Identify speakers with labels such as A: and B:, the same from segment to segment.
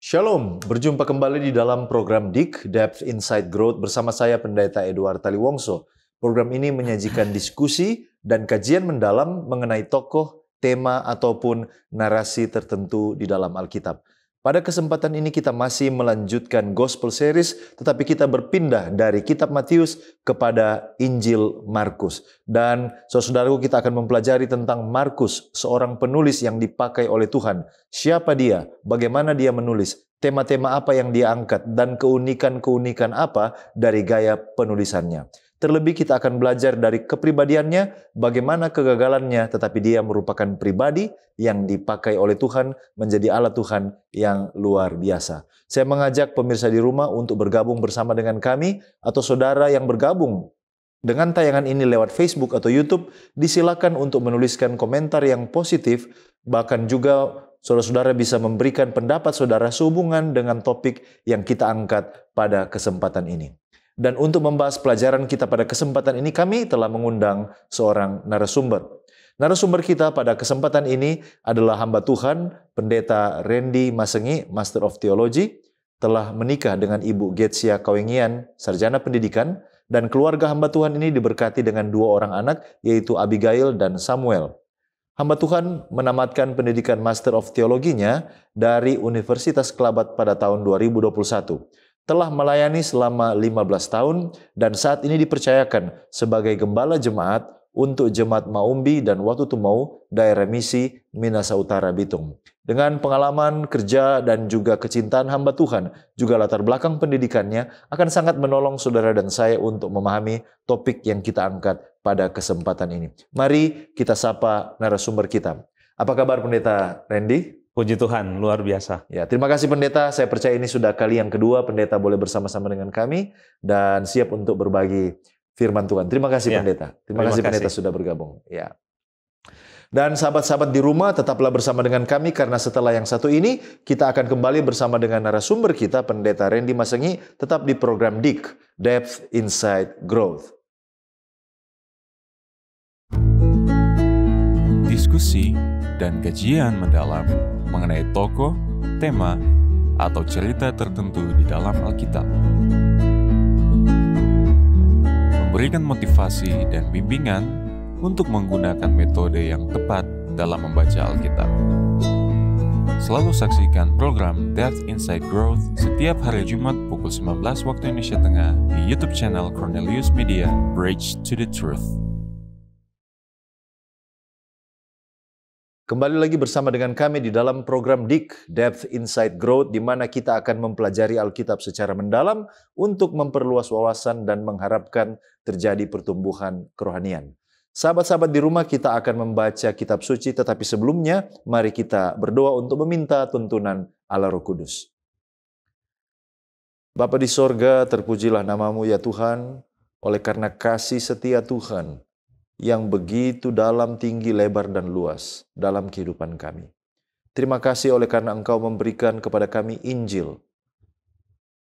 A: Shalom, berjumpa kembali di dalam program DIK, Depth Insight Growth bersama saya Pendeta Edward Taliwongso. Program ini menyajikan diskusi dan kajian mendalam mengenai tokoh, tema, ataupun narasi tertentu di dalam Alkitab. Pada kesempatan ini kita masih melanjutkan Gospel Series, tetapi kita berpindah dari kitab Matius kepada Injil Markus. Dan saudaraku, kita akan mempelajari tentang Markus, seorang penulis yang dipakai oleh Tuhan. Siapa dia? Bagaimana dia menulis? Tema-tema apa yang dia angkat? Dan keunikan-keunikan apa dari gaya penulisannya? Terlebih kita akan belajar dari kepribadiannya, bagaimana kegagalannya, tetapi dia merupakan pribadi yang dipakai oleh Tuhan menjadi alat Tuhan yang luar biasa. Saya mengajak pemirsa di rumah untuk bergabung bersama dengan kami, atau saudara yang bergabung dengan tayangan ini lewat Facebook atau YouTube, disilakan untuk menuliskan komentar yang positif, bahkan juga saudara-saudara bisa memberikan pendapat saudara sehubungan dengan topik yang kita angkat pada kesempatan ini. Dan untuk membahas pelajaran kita pada kesempatan ini, kami telah mengundang seorang narasumber. Narasumber kita pada kesempatan ini adalah hamba Tuhan, Pendeta Randy Masengi, Master of Theology, telah menikah dengan Ibu Getsia Kawengian, Sarjana Pendidikan, dan keluarga hamba Tuhan ini diberkati dengan 2 orang anak, yaitu Abigail dan Samuel. Hamba Tuhan menamatkan pendidikan Master of Theology-nya dari Universitas Kelabat pada tahun 2021. Telah melayani selama 15 tahun dan saat ini dipercayakan sebagai gembala jemaat untuk Jemaat Maumbi dan Watu Tumau, daerah misi Minasa Utara, Bitung. Dengan pengalaman kerja dan juga kecintaan hamba Tuhan, juga latar belakang pendidikannya akan sangat menolong saudara dan saya untuk memahami topik yang kita angkat pada kesempatan ini. Mari kita sapa narasumber kita. Apa kabar Pendeta Randy?
B: Puji Tuhan, luar biasa.
A: Ya, terima kasih Pendeta. Saya percaya ini sudah kali yang kedua Pendeta boleh bersama-sama dengan kami dan siap untuk berbagi firman Tuhan. Terima kasih Pendeta. Terima kasih Pendeta sudah bergabung. Ya. Dan sahabat-sahabat di rumah tetaplah bersama dengan kami karena setelah yang satu ini kita akan kembali bersama dengan narasumber kita Pendeta Randy Masengi tetap di program DIK, Depth Insight Growth.
C: Diskusi dan kajian mendalam mengenai tokoh, tema, atau cerita tertentu di dalam Alkitab. Memberikan motivasi dan bimbingan untuk menggunakan metode yang tepat dalam membaca Alkitab. Selalu saksikan program Depth Insight Growth setiap hari Jumat pukul 19 waktu Indonesia Tengah di YouTube channel Cornelius Media, Bridge to the Truth.
A: Kembali lagi bersama dengan kami di dalam program DIK, Depth Insight Growth, di mana kita akan mempelajari Alkitab secara mendalam untuk memperluas wawasan dan mengharapkan terjadi pertumbuhan kerohanian. Sahabat-sahabat di rumah, kita akan membaca kitab suci, tetapi sebelumnya mari kita berdoa untuk meminta tuntunan Allah Roh Kudus. Bapa di sorga, terpujilah namamu ya Tuhan, oleh karena kasih setia Tuhan yang begitu dalam, tinggi, lebar, dan luas dalam kehidupan kami. Terima kasih oleh karena Engkau memberikan kepada kami Injil,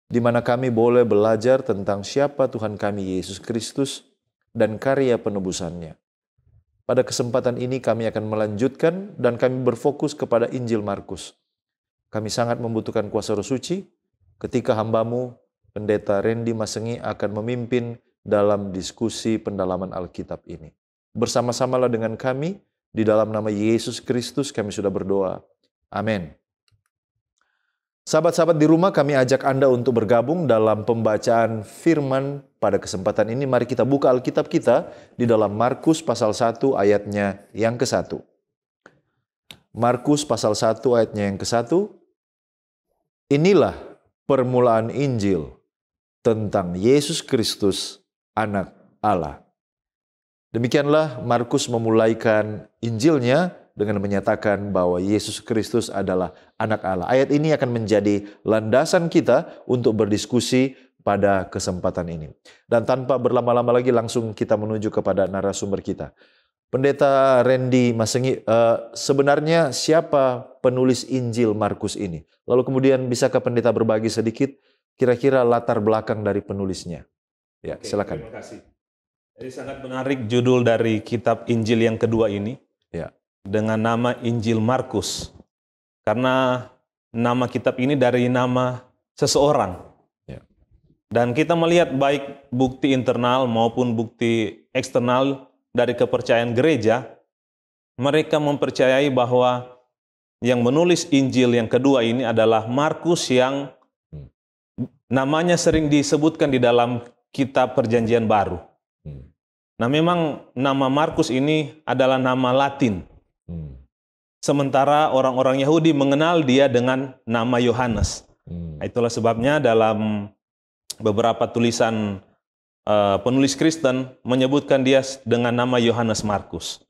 A: di mana kami boleh belajar tentang siapa Tuhan kami Yesus Kristus dan karya penebusannya. Pada kesempatan ini kami akan melanjutkan dan kami berfokus kepada Injil Markus. Kami sangat membutuhkan kuasa Roh Suci ketika hambamu, Pendeta Randy Masengi akan memimpin dalam diskusi pendalaman Alkitab ini. Bersama-samalah dengan kami, di dalam nama Yesus Kristus kami sudah berdoa. Amin. Sahabat-sahabat di rumah, kami ajak Anda untuk bergabung dalam pembacaan firman pada kesempatan ini. Mari kita buka Alkitab kita di dalam Markus pasal 1 ayatnya yang ke-1. Markus pasal 1 ayatnya yang ke-1. Inilah permulaan Injil tentang Yesus Kristus, Anak Allah. Demikianlah Markus memulaikan Injilnya dengan menyatakan bahwa Yesus Kristus adalah Anak Allah. Ayat ini akan menjadi landasan kita untuk berdiskusi pada kesempatan ini. Dan tanpa berlama-lama lagi langsung kita menuju kepada narasumber kita. Pendeta Randy Masengi, sebenarnya siapa penulis Injil Markus ini? Lalu kemudian bisakah pendeta berbagi sedikit kira-kira latar belakang dari penulisnya? Ya, silakan.
B: Terima kasih. Jadi sangat menarik judul dari kitab Injil yang kedua ini,
A: ya,
B: dengan nama Injil Markus. Karena nama kitab ini dari nama seseorang.
A: Ya.
B: Dan kita melihat baik bukti internal maupun bukti eksternal dari kepercayaan gereja, mereka mempercayai bahwa yang menulis Injil yang kedua ini adalah Markus yang namanya sering disebutkan di dalam kitab Perjanjian Baru. Nah, memang nama Markus ini adalah nama Latin. Sementara orang-orang Yahudi mengenal dia dengan nama Yohanes. Itulah sebabnya dalam beberapa tulisan penulis Kristen menyebutkan dia dengan nama Yohanes Markus.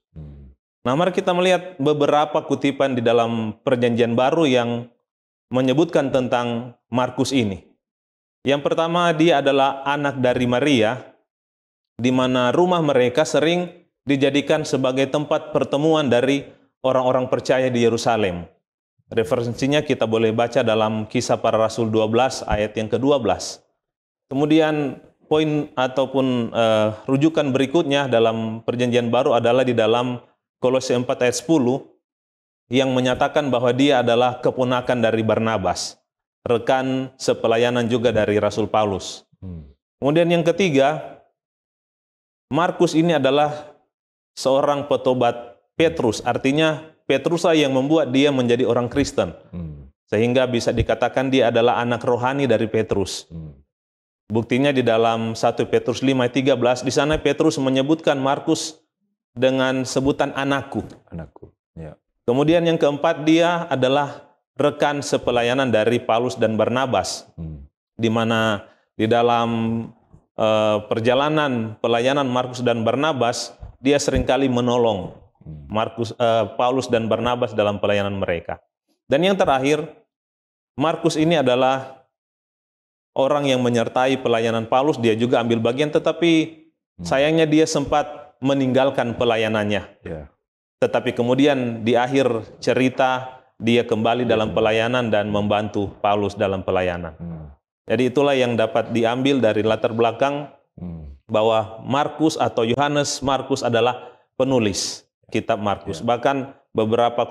B: Nah, mari kita melihat beberapa kutipan di dalam Perjanjian Baru yang menyebutkan tentang Markus ini. Yang pertama, dia adalah anak dari Maria, di mana rumah mereka sering dijadikan sebagai tempat pertemuan dari orang-orang percaya di Yerusalem. Referensinya kita boleh baca dalam Kisah Para Rasul 12 ayat yang ke-12. Kemudian poin ataupun rujukan berikutnya dalam Perjanjian Baru adalah di dalam Kolose 4 ayat 10 yang menyatakan bahwa dia adalah keponakan dari Barnabas, rekan sepelayanan juga dari Rasul Paulus. Kemudian yang ketiga, Markus ini adalah seorang petobat Petrus, artinya Petruslah yang membuat dia menjadi orang Kristen. Sehingga bisa dikatakan dia adalah anak rohani dari Petrus. Buktinya di dalam 1 Petrus 5 ayat 13, di sana Petrus menyebutkan Markus dengan sebutan anakku.
A: Anakku. Ya.
B: Kemudian yang keempat, dia adalah rekan sepelayanan dari Paulus dan Barnabas. Di mana di dalam perjalanan pelayanan Markus dan Barnabas, dia seringkali menolong Paulus dan Barnabas dalam pelayanan mereka. Dan yang terakhir, Markus ini adalah orang yang menyertai pelayanan Paulus, dia juga ambil bagian, tetapi sayangnya dia sempat meninggalkan pelayanannya.
A: Ya.
B: Tetapi kemudian di akhir cerita, dia kembali dalam pelayanan dan membantu Paulus dalam pelayanan. Jadi itulah yang dapat diambil dari latar belakang bahwa Markus atau Yohanes Markus adalah penulis kitab Markus. Bahkan beberapa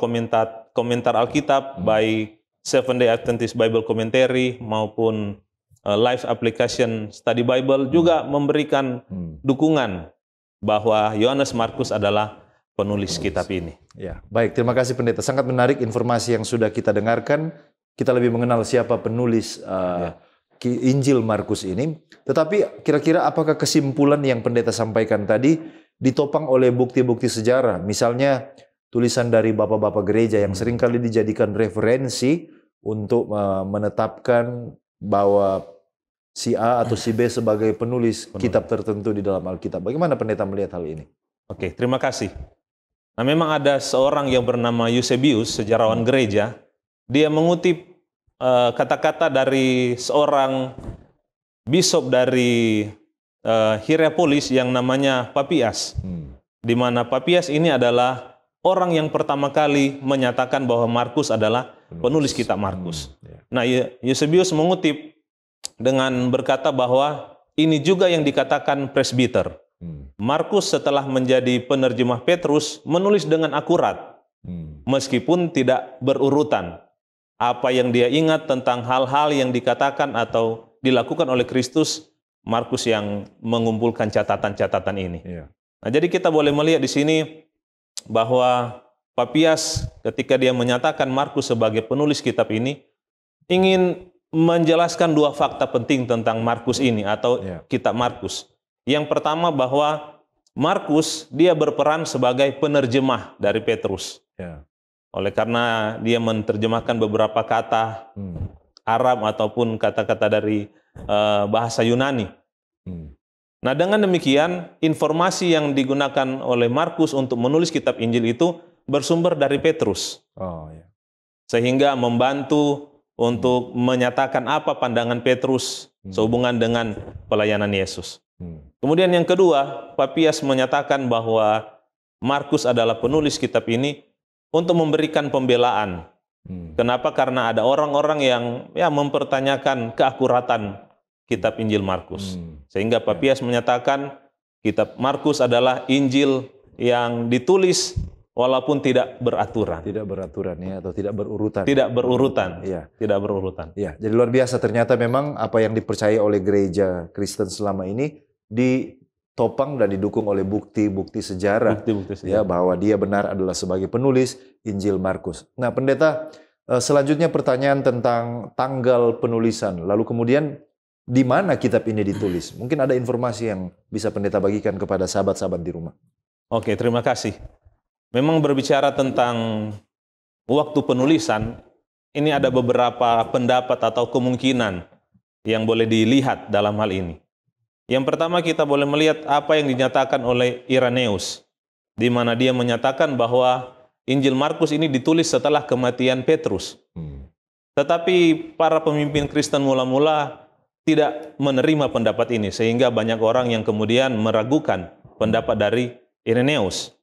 B: komentar Alkitab, baik Seventh-day Adventist Bible Commentary maupun Life Application Study Bible juga memberikan dukungan bahwa Yohanes Markus adalah penulis kitab ini.
A: Ya, baik. Terima kasih Pendeta. Sangat menarik informasi yang sudah kita dengarkan. Kita lebih mengenal siapa penulis Injil Markus ini. Tetapi kira-kira apakah kesimpulan yang Pendeta sampaikan tadi ditopang oleh bukti-bukti sejarah? Misalnya tulisan dari bapak-bapak gereja yang seringkali dijadikan referensi untuk menetapkan bahwa si A atau si B sebagai penulis kitab tertentu di dalam Alkitab. Bagaimana Pendeta melihat hal ini?
B: Oke, terima kasih. Nah, memang ada seorang yang bernama Eusebius, sejarawan gereja. Dia mengutip kata-kata dari seorang bishop dari Hierapolis yang namanya Papias. Di mana Papias ini adalah orang yang pertama kali menyatakan bahwa Markus adalah penulis kitab Markus. Nah, Eusebius mengutip dengan berkata bahwa ini juga yang dikatakan presbiter. Markus setelah menjadi penerjemah Petrus menulis dengan akurat, meskipun tidak berurutan. Apa yang dia ingat tentang hal-hal yang dikatakan atau dilakukan oleh Kristus, Markus yang mengumpulkan catatan-catatan ini. Nah, jadi kita boleh melihat di sini bahwa Papias ketika dia menyatakan Markus sebagai penulis kitab ini ingin menjelaskan dua fakta penting tentang Markus ini atau kitab Markus. Yang pertama bahwa Markus dia berperan sebagai penerjemah dari Petrus. Oleh karena dia menerjemahkan beberapa kata Arab ataupun kata-kata dari bahasa Yunani. Nah, dengan demikian informasi yang digunakan oleh Markus untuk menulis kitab Injil itu bersumber dari Petrus. Sehingga membantu untuk menyatakan apa pandangan Petrus sehubungan dengan pelayanan Yesus. Kemudian yang kedua, Papias menyatakan bahwa Markus adalah penulis kitab ini untuk memberikan pembelaan. Kenapa? Karena ada orang-orang yang mempertanyakan keakuratan kitab Injil Markus. Sehingga Papias menyatakan kitab Markus adalah Injil yang ditulis walaupun tidak beraturan.
A: Tidak beraturan ya, atau tidak berurutan.
B: Tidak berurutan.
A: Iya.
B: Tidak berurutan.
A: Iya, jadi luar biasa ternyata memang apa yang dipercaya oleh gereja Kristen selama ini ditopang dan didukung oleh bukti-bukti sejarah.
B: Bukti-bukti
A: Ya,
B: sejarah.
A: bahwa dia benar adalah sebagai penulis Injil Markus. Nah, pendeta, selanjutnya pertanyaan tentang tanggal penulisan. Lalu kemudian di mana kitab ini ditulis? Mungkin ada informasi yang bisa pendeta bagikan kepada sahabat-sahabat di rumah.
B: Oke, terima kasih. Memang berbicara tentang waktu penulisan, ini ada beberapa pendapat atau kemungkinan yang boleh dilihat dalam hal ini. Yang pertama, kita boleh melihat apa yang dinyatakan oleh Irenaeus, di mana dia menyatakan bahwa Injil Markus ini ditulis setelah kematian Petrus. Tetapi para pemimpin Kristen mula-mula tidak menerima pendapat ini, sehingga banyak orang yang kemudian meragukan pendapat dari Irenaeus.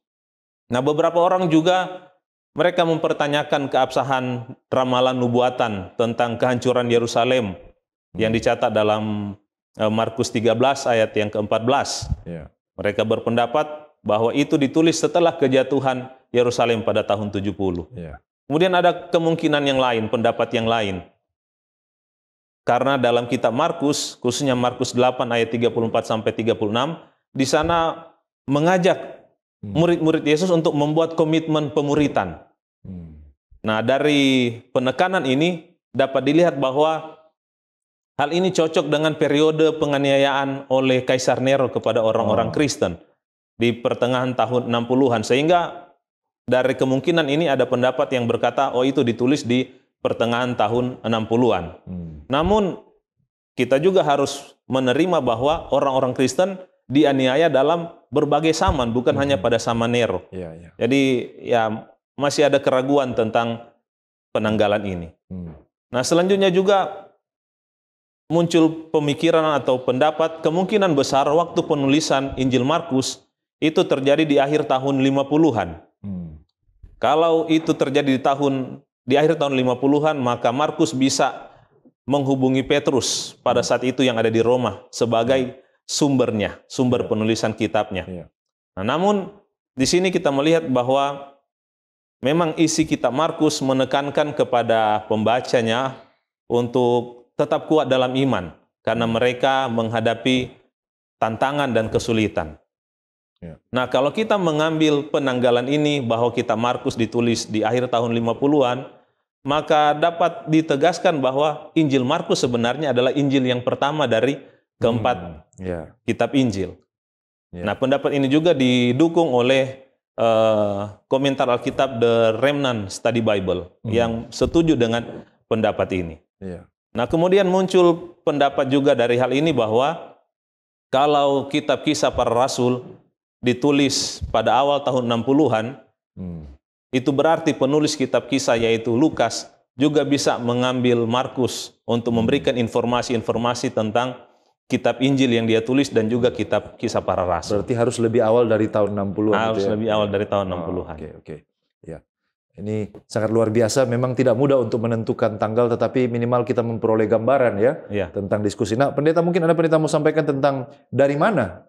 B: Nah, beberapa orang juga mereka mempertanyakan keabsahan ramalan nubuatan tentang kehancuran Yerusalem yang dicatat dalam Markus 13 ayat yang ke-14.
A: Ya.
B: Mereka berpendapat bahwa itu ditulis setelah kejatuhan Yerusalem pada tahun 70.
A: Ya.
B: Kemudian ada kemungkinan yang lain, pendapat yang lain. Karena dalam kitab Markus, khususnya Markus 8 ayat 34 sampai 36, di sana mengajak murid-murid Yesus untuk membuat komitmen pemuritan. Nah, dari penekanan ini dapat dilihat bahwa hal ini cocok dengan periode penganiayaan oleh Kaisar Nero kepada orang-orang Kristen di pertengahan tahun 60-an. Sehingga dari kemungkinan ini ada pendapat yang berkata, oh itu ditulis di pertengahan tahun 60-an. Namun, kita juga harus menerima bahwa orang-orang Kristen dianiaya dalam berbagai zaman, bukan hanya pada zaman Nero. Jadi ya masih ada keraguan tentang penanggalan ini. Nah, selanjutnya juga muncul pemikiran atau pendapat kemungkinan besar waktu penulisan Injil Markus itu terjadi di akhir tahun 50-an. Kalau itu terjadi di akhir tahun 50-an, maka Markus bisa menghubungi Petrus pada saat itu yang ada di Roma sebagai sumber penulisan kitabnya. Nah, namun di sini kita melihat bahwa memang isi kitab Markus menekankan kepada pembacanya untuk tetap kuat dalam iman karena mereka menghadapi tantangan dan kesulitan. Nah, kalau kita mengambil penanggalan ini bahwa kitab Markus ditulis di akhir tahun 50-an, maka dapat ditegaskan bahwa Injil Markus sebenarnya adalah Injil yang pertama dari keempat kitab Injil. Nah, pendapat ini juga didukung oleh komentar Alkitab The Remnant Study Bible yang setuju dengan pendapat ini. Nah, kemudian muncul pendapat juga dari hal ini bahwa kalau kitab Kisah Para Rasul ditulis pada awal tahun 60-an, itu berarti penulis kitab kisah yaitu Lukas juga bisa mengambil Markus untuk memberikan informasi-informasi tentang kitab Injil yang dia tulis dan juga kitab Kisah Para Rasul.
A: Berarti harus lebih awal dari tahun 60-an.
B: Harus lebih awal dari tahun 60-an.
A: Oke. Ya. Ini sangat luar biasa, memang tidak mudah untuk menentukan tanggal, tetapi minimal kita memperoleh gambaran ya tentang diskusi. Nah, pendeta mungkin ada pendeta mau sampaikan tentang dari mana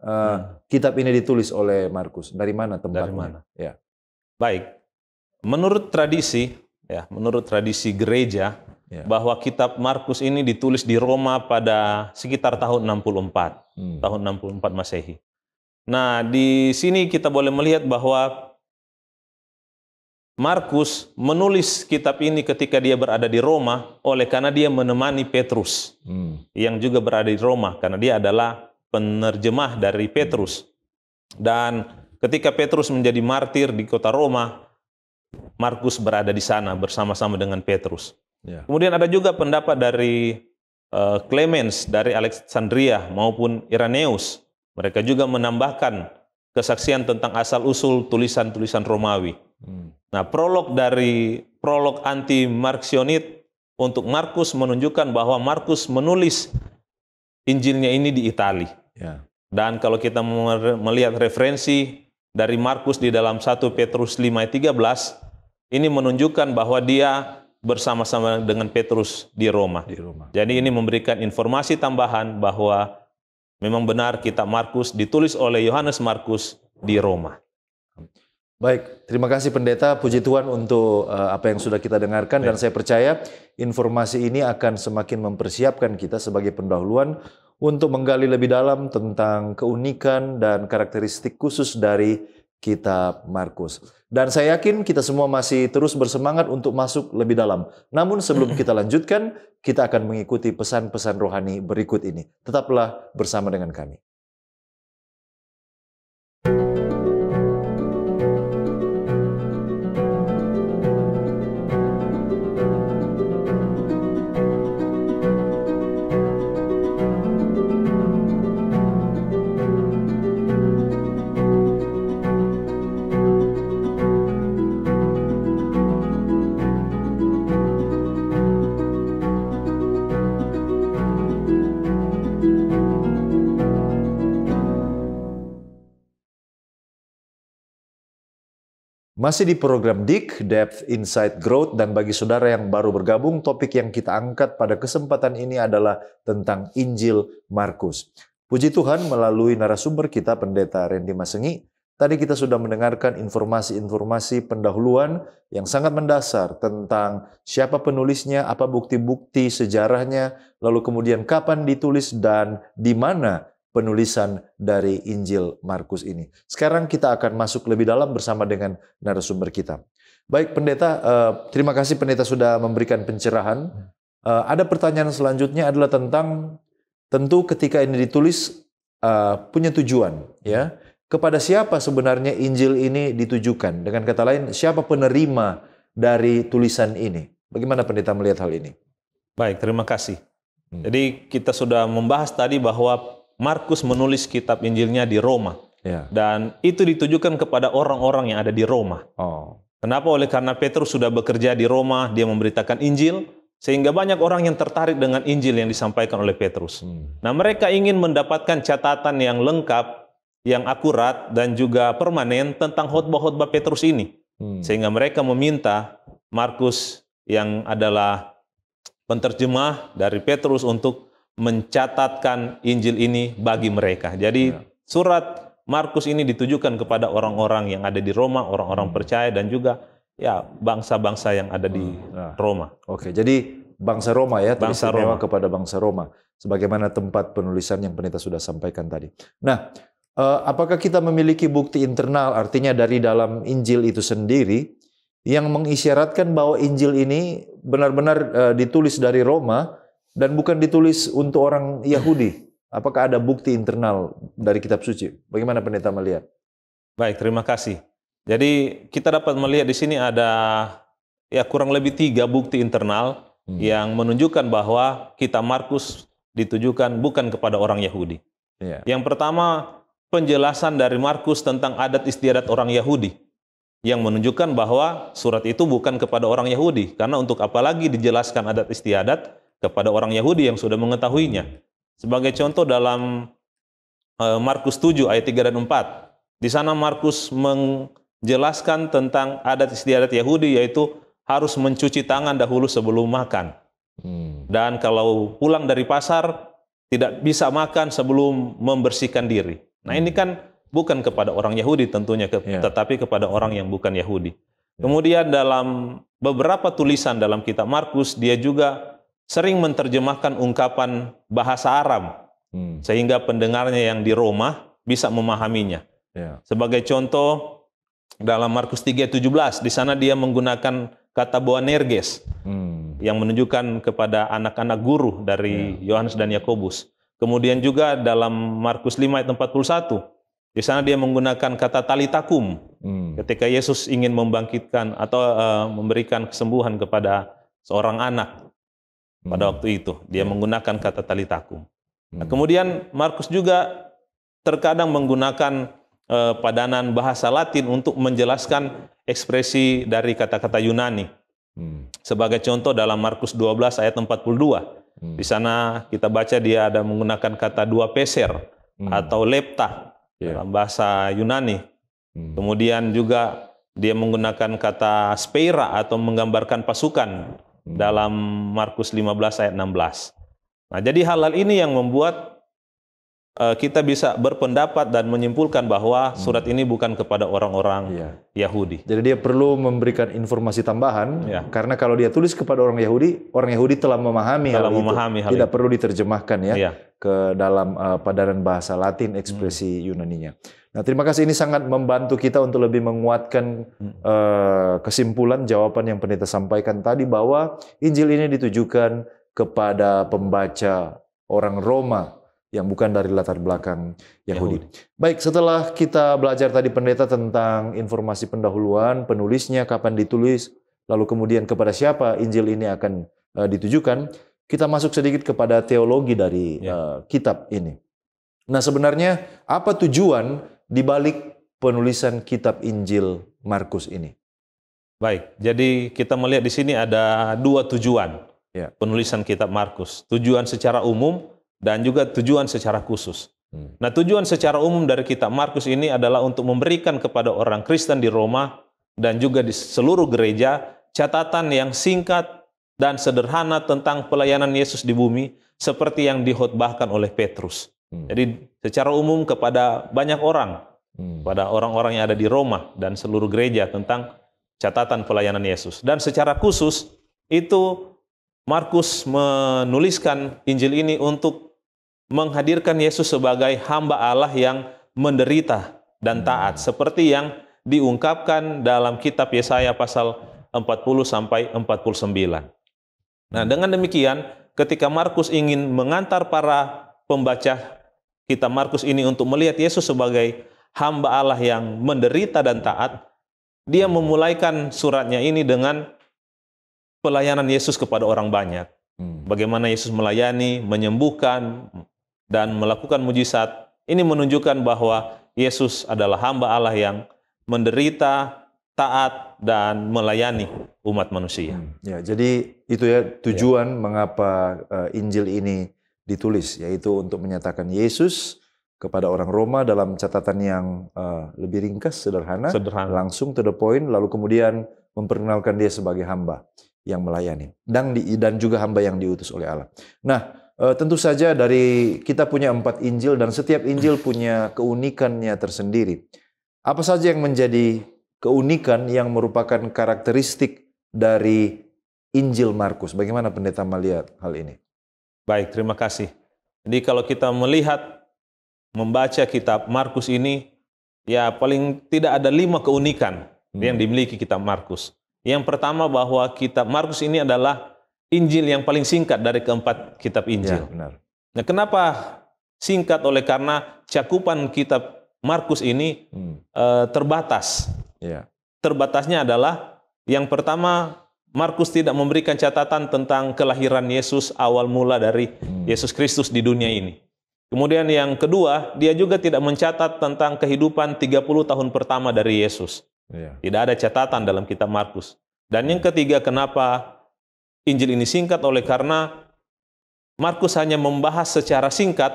A: kitab ini ditulis oleh Markus, dari mana tempatnya?
B: Dari mana?
A: Ya.
B: Baik, menurut tradisi gereja bahwa kitab Markus ini ditulis di Roma pada sekitar tahun 64, tahun 64 Masehi. Nah, di sini kita boleh melihat bahwa Markus menulis kitab ini ketika dia berada di Roma oleh karena dia menemani Petrus yang juga berada di Roma karena dia adalah penerjemah dari Petrus. Dan ketika Petrus menjadi martir di kota Roma, Markus berada di sana bersama-sama dengan Petrus. Kemudian ada juga pendapat dari Clemens dari Alexandria maupun Irenaeus. Mereka juga menambahkan kesaksian tentang asal-usul tulisan-tulisan Romawi. Nah, prolog anti-Marcionit untuk Markus menunjukkan bahwa Markus menulis Injilnya ini di Italia. Dan kalau kita melihat referensi dari Markus di dalam 1 Petrus 5 ayat 13, ini menunjukkan bahwa dia bersama-sama dengan Petrus di Roma. Jadi ini memberikan informasi tambahan bahwa memang benar kitab Markus ditulis oleh Yohanes Markus di Roma.
A: Baik, terima kasih Pendeta. Puji Tuhan untuk apa yang sudah kita dengarkan. Dan saya percaya informasi ini akan semakin mempersiapkan kita sebagai pendahuluan untuk menggali lebih dalam tentang keunikan dan karakteristik khusus dari kitab Markus. Dan saya yakin kita semua masih terus bersemangat untuk masuk lebih dalam. Namun sebelum kita lanjutkan, kita akan mengikuti pesan-pesan rohani berikut ini. Tetaplah bersama dengan kami. Masih di program DIK, Depth Insight Growth, dan bagi saudara yang baru bergabung, topik yang kita angkat pada kesempatan ini adalah tentang Injil Markus. Puji Tuhan, melalui narasumber kita, Pendeta Randy Masengi, tadi kita sudah mendengarkan informasi-informasi pendahuluan yang sangat mendasar tentang siapa penulisnya, apa bukti-bukti sejarahnya, lalu kemudian kapan ditulis dan di mana penulisan dari Injil Markus ini. Sekarang kita akan masuk lebih dalam bersama dengan narasumber kita. Baik Pendeta, terima kasih Pendeta sudah memberikan pencerahan. Ada pertanyaan selanjutnya adalah tentang, tentu ketika ini ditulis punya tujuan, ya. Kepada siapa sebenarnya Injil ini ditujukan? Dengan kata lain, siapa penerima dari tulisan ini? Bagaimana Pendeta melihat hal ini?
B: Baik, terima kasih. Jadi kita sudah membahas tadi bahwa Markus menulis kitab Injilnya di Roma.
A: Ya.
B: Dan itu ditujukan kepada orang-orang yang ada di Roma. Kenapa? Oleh karena Petrus sudah bekerja di Roma, dia memberitakan Injil, sehingga banyak orang yang tertarik dengan Injil yang disampaikan oleh Petrus. Nah, mereka ingin mendapatkan catatan yang lengkap, yang akurat, dan juga permanen tentang khotbah-khotbah Petrus ini. Sehingga mereka meminta Markus yang adalah penterjemah dari Petrus untuk mencatatkan Injil ini bagi mereka. Jadi surat Markus ini ditujukan kepada orang-orang yang ada di Roma, orang-orang percaya, dan juga ya bangsa-bangsa yang ada di Roma.
A: Oke, jadi bangsa Roma ya,
B: bangsa
A: teristimewa
B: Roma.
A: kepada bangsa Roma, sebagaimana tempat penulisan yang Pendeta sudah sampaikan tadi. Nah, apakah kita memiliki bukti internal, artinya dari dalam Injil itu sendiri, yang mengisyaratkan bahwa Injil ini benar-benar ditulis dari Roma, dan bukan ditulis untuk orang Yahudi? Apakah ada bukti internal dari kitab suci? Bagaimana Pendeta melihat?
B: Baik, terima kasih. Jadi kita dapat melihat di sini ada ya kurang lebih 3 bukti internal yang menunjukkan bahwa kitab Markus ditujukan bukan kepada orang Yahudi. Yang pertama, penjelasan dari Markus tentang adat istiadat orang Yahudi, yang menunjukkan bahwa surat itu bukan kepada orang Yahudi. Karena untuk apa lagi dijelaskan adat istiadat kepada orang Yahudi yang sudah mengetahuinya. Sebagai contoh dalam Markus 7 ayat 3 dan 4. Di sana Markus menjelaskan tentang adat istiadat Yahudi, yaitu harus mencuci tangan dahulu sebelum makan. Dan kalau pulang dari pasar tidak bisa makan sebelum membersihkan diri. Nah, ini kan bukan kepada orang Yahudi tentunya, tetapi kepada orang yang bukan Yahudi. Kemudian dalam beberapa tulisan dalam kitab Markus, dia juga sering menerjemahkan ungkapan bahasa Aram, sehingga pendengarnya yang di Roma bisa memahaminya. Sebagai contoh, dalam Markus 3:17, di sana dia menggunakan kata Boanerges, yang menunjukkan kepada anak-anak guru dari Yohanes dan Yakobus. Kemudian juga dalam Markus 5 ayat 41, di sana dia menggunakan kata talitakum, ketika Yesus ingin membangkitkan atau memberikan kesembuhan kepada seorang anak. Pada waktu itu, dia menggunakan kata talitakum. Nah, kemudian Markus juga terkadang menggunakan padanan bahasa Latin untuk menjelaskan ekspresi dari kata-kata Yunani. Sebagai contoh dalam Markus 12 ayat 42. Di sana kita baca dia ada menggunakan kata dua peser atau lepta dalam bahasa Yunani. Kemudian juga dia menggunakan kata speira atau menggambarkan pasukan dalam Markus 15 ayat 16. Nah, jadi hal-hal ini yang membuat kita bisa berpendapat dan menyimpulkan bahwa surat ini bukan kepada orang-orang Yahudi.
A: Jadi dia perlu memberikan informasi tambahan, karena kalau dia tulis kepada orang Yahudi telah memahami hal itu. Tidak perlu diterjemahkan ke dalam padanan bahasa Latin, ekspresi Yunaninya. Nah, terima kasih, ini sangat membantu kita untuk lebih menguatkan kesimpulan jawaban yang pendeta sampaikan tadi, bahwa Injil ini ditujukan kepada pembaca orang Roma yang bukan dari latar belakang Yahudi. Baik, setelah kita belajar tadi pendeta tentang informasi pendahuluan, penulisnya, kapan ditulis, lalu kemudian kepada siapa Injil ini akan ditujukan, kita masuk sedikit kepada teologi dari kitab ini. Nah, sebenarnya apa tujuan di balik penulisan kitab Injil Markus ini?
B: Baik, jadi kita melihat di sini ada dua tujuan penulisan kitab Markus. Tujuan secara umum dan juga tujuan secara khusus. Nah, tujuan secara umum dari kitab Markus ini adalah untuk memberikan kepada orang Kristen di Roma dan juga di seluruh gereja catatan yang singkat dan sederhana tentang pelayanan Yesus di bumi seperti yang dikhotbahkan oleh Petrus. Jadi secara umum kepada banyak orang, pada orang-orang yang ada di Roma dan seluruh gereja tentang catatan pelayanan Yesus. Dan secara khusus itu Markus menuliskan Injil ini untuk menghadirkan Yesus sebagai hamba Allah yang menderita dan taat, seperti yang diungkapkan dalam kitab Yesaya pasal 40 sampai 49. Nah, dengan demikian, ketika Markus ingin mengantar para pembaca kitab Markus ini untuk melihat Yesus sebagai hamba Allah yang menderita dan taat, dia memulaikan suratnya ini dengan pelayanan Yesus kepada orang banyak. Bagaimana Yesus melayani, menyembuhkan, dan melakukan mujizat. Ini menunjukkan bahwa Yesus adalah hamba Allah yang menderita, taat, dan melayani umat manusia.
A: Ya, jadi itu ya tujuan mengapa Injil ini ditulis, yaitu untuk menyatakan Yesus kepada orang Roma dalam catatan yang lebih ringkas, sederhana, langsung to the point, lalu kemudian memperkenalkan dia sebagai hamba yang melayani dan juga hamba yang diutus oleh Allah. Nah, tentu saja dari kita punya 4 Injil dan setiap Injil punya keunikannya tersendiri. Apa saja yang menjadi keunikan yang merupakan karakteristik dari Injil Markus? Bagaimana pendeta melihat hal ini?
B: Baik, terima kasih. Jadi kalau kita melihat, membaca kitab Markus ini, ya paling tidak ada 5 keunikan yang dimiliki kitab Markus. Yang pertama bahwa kitab Markus ini adalah Injil yang paling singkat dari keempat kitab Injil.
A: Ya, benar.
B: Nah, kenapa singkat? Oleh karena cakupan kitab Markus ini terbatas.
A: Ya.
B: Terbatasnya adalah yang pertama, Markus tidak memberikan catatan tentang kelahiran Yesus, awal mula dari Yesus Kristus di dunia ini. Kemudian yang kedua, dia juga tidak mencatat tentang kehidupan 30 tahun pertama dari Yesus.
A: Ya.
B: Tidak ada catatan dalam kitab Markus. Dan yang ketiga, kenapa Injil ini singkat? Oleh karena Markus hanya membahas secara singkat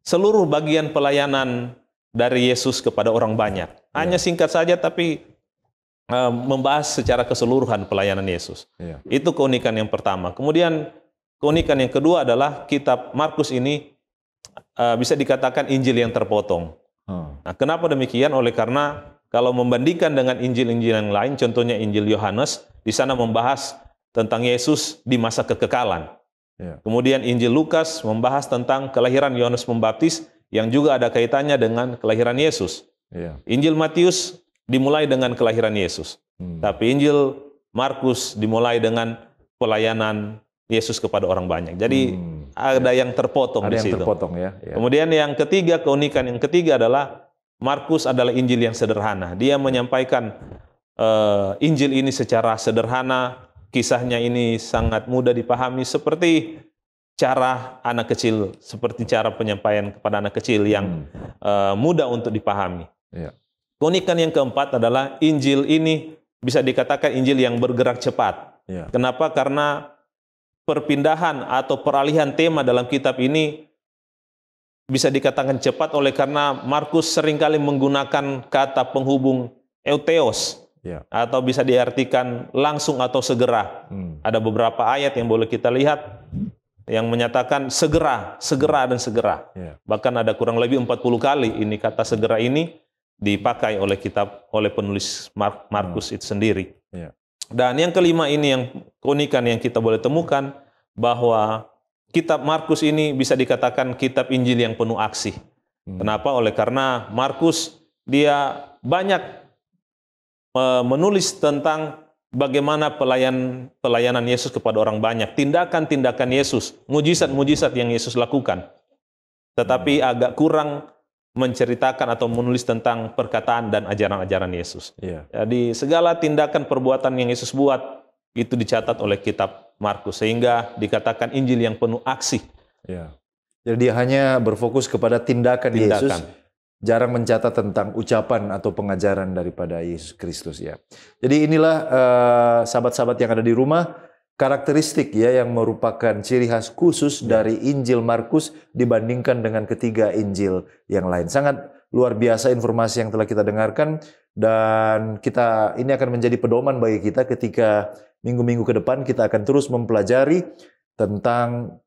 B: seluruh bagian pelayanan dari Yesus kepada orang banyak. Hanya singkat saja, tapi membahas secara keseluruhan pelayanan Yesus. Itu keunikan yang pertama. Kemudian keunikan yang kedua adalah kitab Markus ini bisa dikatakan Injil yang terpotong. Nah, kenapa demikian? Oleh karena kalau membandingkan dengan Injil-Injil yang lain, contohnya Injil Yohanes, di sana membahas tentang Yesus di masa kekekalan. Kemudian Injil Lukas membahas tentang kelahiran Yohanes Pembaptis yang juga ada kaitannya dengan kelahiran Yesus. Injil Matius dimulai dengan kelahiran Yesus. Tapi Injil Markus dimulai dengan pelayanan Yesus kepada orang banyak. Jadi ada yang terpotong di situ. Kemudian yang ketiga, keunikan yang ketiga adalah Markus adalah Injil yang sederhana. Dia menyampaikan Injil ini secara sederhana. Kisahnya ini sangat mudah dipahami, seperti cara anak kecil, seperti cara penyampaian kepada anak kecil yang mudah untuk dipahami. Keunikan yang keempat adalah Injil ini bisa dikatakan Injil yang bergerak cepat. Kenapa? Karena perpindahan atau peralihan tema dalam kitab ini bisa dikatakan cepat oleh karena Markus seringkali menggunakan kata penghubung eutheos. Atau bisa diartikan langsung atau segera. Ada beberapa ayat yang boleh kita lihat yang menyatakan segera, segera dan segera.
A: Ya.
B: Bahkan ada kurang lebih 40 kali ini kata segera ini dipakai oleh penulis Markus itu sendiri.
A: Ya.
B: Dan yang kelima ini yang keunikan yang kita boleh temukan, bahwa kitab Markus ini bisa dikatakan kitab Injil yang penuh aksi. Kenapa? Karena Markus dia banyak menulis tentang bagaimana pelayanan Yesus kepada orang banyak, tindakan-tindakan Yesus, mujizat-mujizat yang Yesus lakukan. Tetapi agak kurang menceritakan atau menulis tentang perkataan dan ajaran-ajaran Yesus.
A: Yeah.
B: Jadi segala tindakan perbuatan yang Yesus buat itu dicatat oleh kitab Markus, sehingga dikatakan Injil yang penuh aksi.
A: Yeah. Jadi dia hanya berfokus kepada tindakan Yesus, jarang mencatat tentang ucapan atau pengajaran daripada Yesus Kristus ya. Jadi inilah sahabat-sahabat yang ada di rumah, karakteristik ya yang merupakan ciri khas khusus dari Injil Markus dibandingkan dengan ketiga Injil yang lain. Sangat luar biasa informasi yang telah kita dengarkan, dan ini akan menjadi pedoman bagi kita ketika minggu-minggu ke depan kita akan terus mempelajari tentang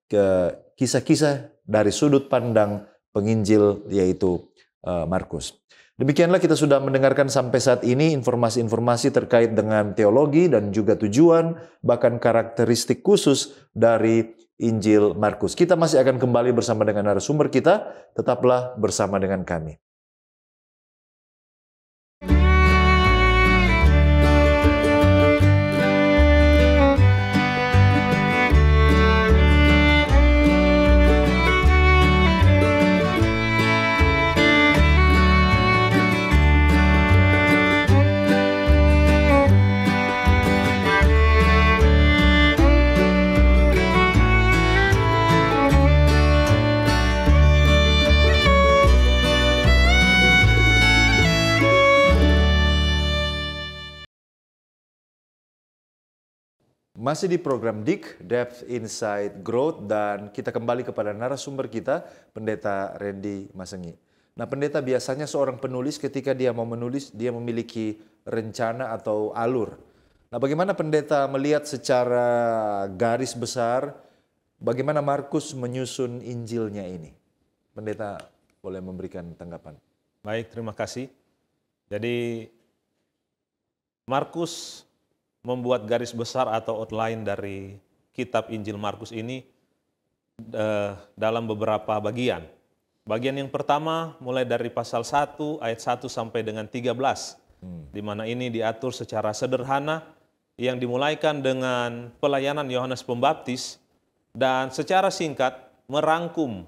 A: kisah-kisah dari sudut pandang penginjil yaitu Markus. Demikianlah kita sudah mendengarkan sampai saat ini informasi-informasi terkait dengan teologi dan juga tujuan, bahkan karakteristik khusus dari Injil Markus. Kita masih akan kembali bersama dengan narasumber kita, tetaplah bersama dengan kami. Masih di program DIK, Depth Insight Growth, dan kita kembali kepada narasumber kita, Pendeta Randy Masengi. Nah, Pendeta, biasanya seorang penulis ketika dia mau menulis, dia memiliki rencana atau alur. Nah, bagaimana Pendeta melihat secara garis besar, bagaimana Markus menyusun Injilnya ini? Pendeta boleh memberikan tanggapan.
B: Baik, terima kasih. Jadi, Markus membuat garis besar atau outline dari kitab Injil Markus ini dalam beberapa bagian. Bagian yang pertama mulai dari pasal 1 ayat 1 sampai dengan 13, di mana ini diatur secara sederhana yang dimulaikan dengan pelayanan Yohanes Pembaptis dan secara singkat merangkum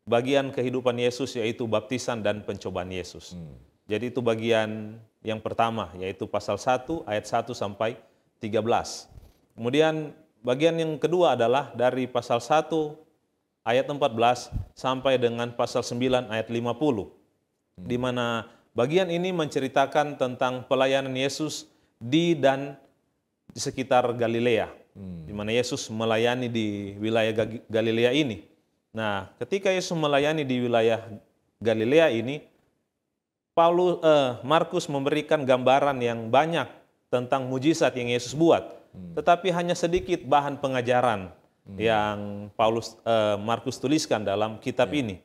B: bagian kehidupan Yesus, yaitu baptisan dan pencobaan Yesus. Jadi itu bagian yang pertama, yaitu pasal 1 ayat 1 sampai 13. Kemudian bagian yang kedua adalah dari pasal 1 ayat 14 sampai dengan pasal 9 ayat 50. Di mana bagian ini menceritakan tentang pelayanan Yesus di dan di sekitar Galilea. Di mana Yesus melayani di wilayah Galilea ini. Nah, ketika Yesus melayani di wilayah Galilea ini, Markus memberikan gambaran yang banyak tentang mujizat yang Yesus buat, tetapi hanya sedikit bahan pengajaran yang Markus tuliskan dalam kitab ini.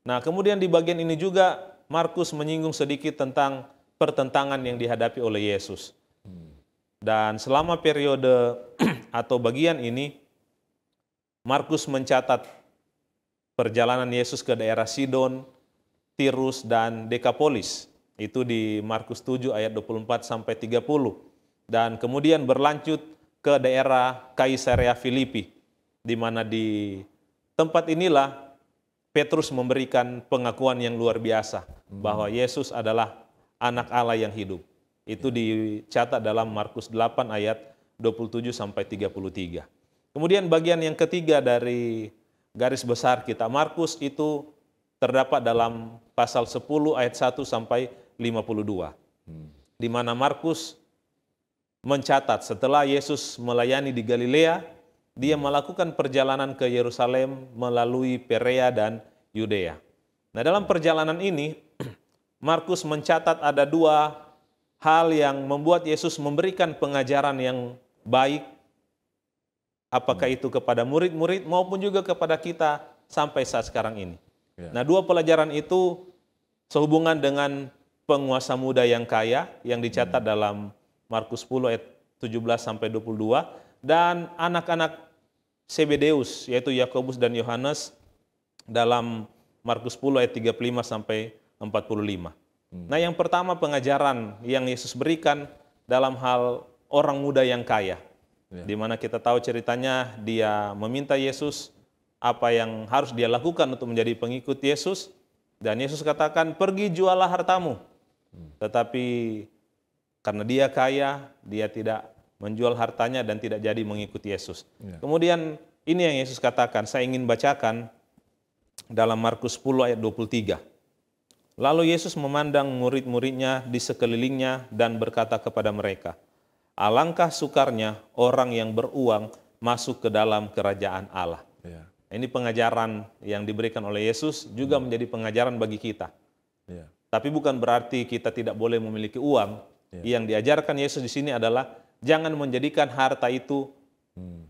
B: Nah, kemudian di bagian ini juga Markus menyinggung sedikit tentang pertentangan yang dihadapi oleh Yesus. Dan selama periode atau bagian ini, Markus mencatat perjalanan Yesus ke daerah Sidon, Tirus, dan Dekapolis. Itu di Markus 7 ayat 24 sampai 30. Dan kemudian berlanjut ke daerah Kaisarea Filipi, di mana di tempat inilah Petrus memberikan pengakuan yang luar biasa bahwa Yesus adalah anak Allah yang hidup. Itu dicatat dalam Markus 8 ayat 27 sampai 33. Kemudian bagian yang ketiga dari garis besar kita Markus itu terdapat dalam pasal 10 ayat 1 sampai 52. Di mana Markus mencatat setelah Yesus melayani di Galilea, dia melakukan perjalanan ke Yerusalem melalui Perea dan Yudea. Nah, dalam perjalanan ini Markus mencatat ada dua hal yang membuat Yesus memberikan pengajaran yang baik apakah itu kepada murid-murid maupun juga kepada kita sampai saat sekarang ini.
A: Ya.
B: Nah, dua pelajaran itu sehubungan dengan penguasa muda yang kaya yang dicatat dalam Markus 10 ayat 17 sampai 22 dan anak-anak Zebedeus yaitu Yakobus dan Yohanes dalam Markus 10 ayat 35 sampai 45. Nah, yang pertama pengajaran yang Yesus berikan dalam hal orang muda yang kaya. Di mana kita tahu ceritanya dia meminta Yesus apa yang harus dia lakukan untuk menjadi pengikut Yesus dan Yesus katakan pergi jualah hartamu. Tetapi karena dia kaya, dia tidak menjual hartanya dan tidak jadi mengikuti Yesus. Kemudian ini yang Yesus katakan, saya ingin bacakan dalam Markus 10 ayat 23. Lalu Yesus memandang murid-muridnya di sekelilingnya dan berkata kepada mereka, alangkah sukarnya orang yang beruang masuk ke dalam kerajaan Allah.
A: Ya.
B: Ini pengajaran yang diberikan oleh Yesus juga menjadi pengajaran bagi kita.
A: Ya.
B: Tapi bukan berarti kita tidak boleh memiliki uang. Yang diajarkan Yesus di sini adalah jangan menjadikan harta itu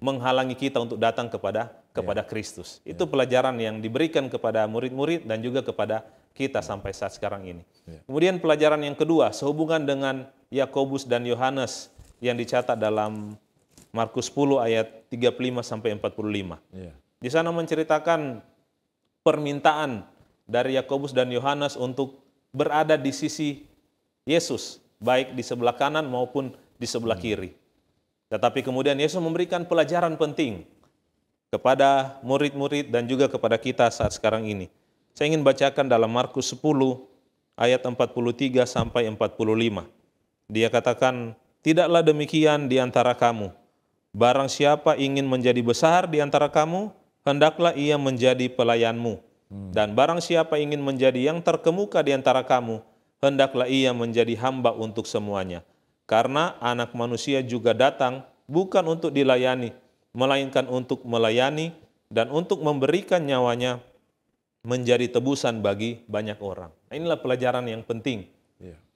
B: menghalangi kita untuk datang kepada Kristus. Itu pelajaran yang diberikan kepada murid-murid dan juga kepada kita sampai saat sekarang ini. Kemudian pelajaran yang kedua, sehubungan dengan Yakobus dan Yohanes yang dicatat dalam Markus 10 ayat 35 sampai 45. Di sana menceritakan permintaan dari Yakobus dan Yohanes untuk berada di sisi Yesus, baik di sebelah kanan maupun di sebelah kiri. Tetapi kemudian Yesus memberikan pelajaran penting kepada murid-murid dan juga kepada kita saat sekarang ini. Saya ingin bacakan dalam Markus 10 ayat 43 sampai 45. Dia katakan, tidaklah demikian di antara kamu. Barang siapa ingin menjadi besar di antara kamu, hendaklah ia menjadi pelayanmu. Dan barang siapa ingin menjadi yang terkemuka di antara kamu, hendaklah ia menjadi hamba untuk semuanya. Karena anak manusia juga datang bukan untuk dilayani, melainkan untuk melayani dan untuk memberikan nyawanya menjadi tebusan bagi banyak orang. Nah, inilah pelajaran yang penting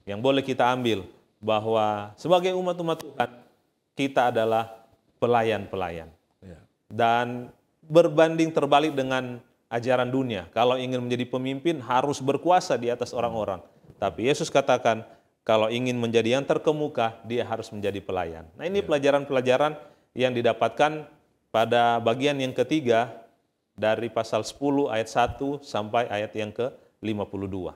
B: yang boleh kita ambil, bahwa sebagai umat-umat Tuhan, kita adalah pelayan-pelayan. Dan berbanding terbalik dengan ajaran dunia, kalau ingin menjadi pemimpin harus berkuasa di atas orang-orang. Tapi Yesus katakan, kalau ingin menjadi yang terkemuka, dia harus menjadi pelayan. Nah, ini pelajaran-pelajaran yang didapatkan pada bagian yang ketiga dari pasal 10 ayat 1 sampai ayat yang ke-52.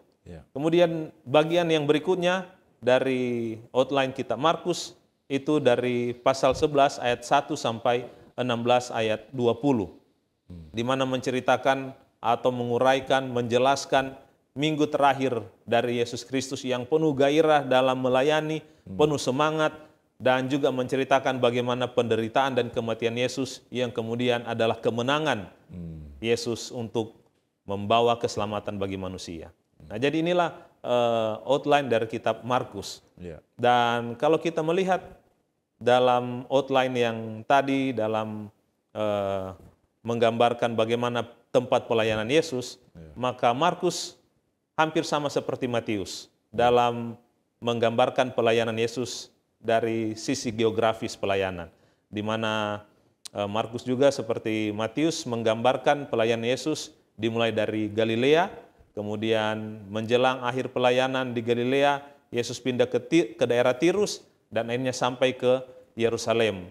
B: Kemudian bagian yang berikutnya dari outline kitab Markus itu dari pasal 11 ayat 1 sampai 16 ayat 20. Di mana menceritakan atau menguraikan, menjelaskan minggu terakhir dari Yesus Kristus yang penuh gairah dalam melayani, penuh semangat, dan juga menceritakan bagaimana penderitaan dan kematian Yesus yang kemudian adalah kemenangan Yesus untuk membawa keselamatan bagi manusia. Nah, jadi inilah outline dari kitab Markus. Dan kalau kita melihat dalam outline yang tadi dalam menggambarkan bagaimana tempat pelayanan Yesus, maka Markus hampir sama seperti Matius dalam menggambarkan pelayanan Yesus dari sisi geografis pelayanan, di mana Markus juga seperti Matius menggambarkan pelayanan Yesus dimulai dari Galilea, kemudian menjelang akhir pelayanan di Galilea, Yesus pindah ke daerah Tirus dan akhirnya sampai ke Yerusalem,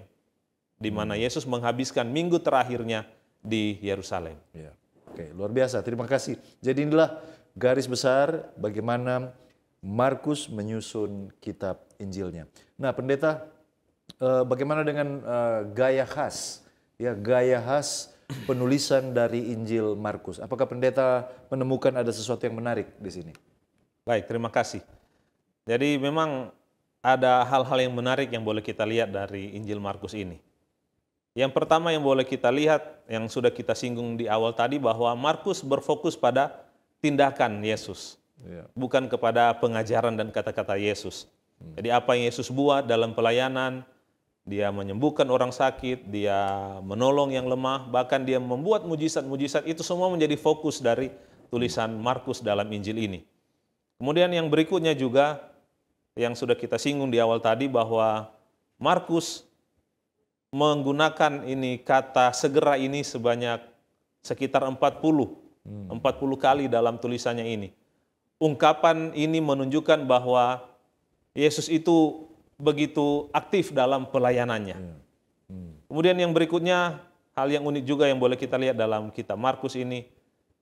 B: di mana Yesus menghabiskan minggu terakhirnya di Yerusalem.
A: Oke, luar biasa. Terima kasih. Jadi inilah garis besar bagaimana Markus menyusun kitab Injilnya. Nah, pendeta, bagaimana dengan gaya khas, gaya khas penulisan dari Injil Markus? Apakah pendeta menemukan ada sesuatu yang menarik di sini?
B: Baik, terima kasih. Jadi memang ada hal-hal yang menarik yang boleh kita lihat dari Injil Markus ini. Yang pertama yang boleh kita lihat, yang sudah kita singgung di awal tadi, bahwa Markus berfokus pada tindakan Yesus, bukan kepada pengajaran dan kata-kata Yesus. Jadi apa yang Yesus buat dalam pelayanan, dia menyembuhkan orang sakit, dia menolong yang lemah, bahkan dia membuat mujizat-mujizat, itu semua menjadi fokus dari tulisan Markus dalam Injil ini. Kemudian yang berikutnya juga, yang sudah kita singgung di awal tadi, bahwa Markus menggunakan ini kata segera ini sebanyak sekitar 40 kali dalam tulisannya ini. Ungkapan ini menunjukkan bahwa Yesus itu begitu aktif dalam pelayanannya. Kemudian yang berikutnya, hal yang unik juga yang boleh kita lihat dalam kitab Markus ini,